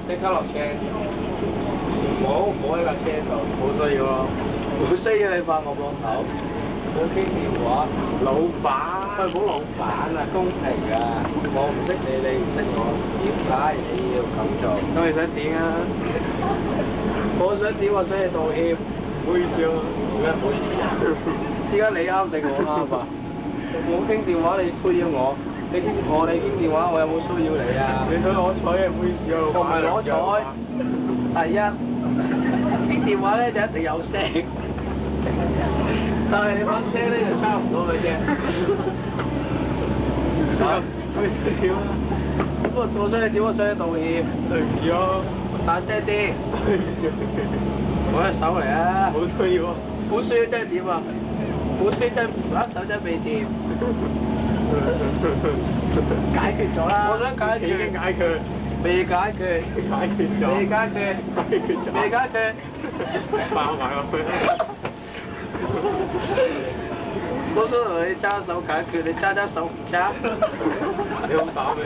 即刻落車。唔好喺架車度，冇需要咯。冇需要你拍我膊頭，冇傾電話。老闆，喂，唔好老闆啊，公平啊！我唔識你，你唔識我，點解你要咁做？咁你想點啊？我想點？我想你道歉。唔好意思啊，而家唔好意思啊。依家你啱定我啱啊？冇傾電話，你需要我。你傾電話，我有冇需要你啊？你想攞彩嘅，唔好意思啊，我唔係攞彩。第一，傾電話咧就一定有聲，但係你把聲咧就差唔多嘅啫。點啊？我想你點？我想你道歉。對唔住啊！大聲啲。攞隻手嚟啊！冇需要啊！冇需要真係點啊？冇需要真係攞手真未掂。解決咗啦！我想解決。已經解決。未解決。解決咗。未解決。解決咗。未解決。爆埋落去。我想同你揸手解決，你揸手唔揸？你好打咩？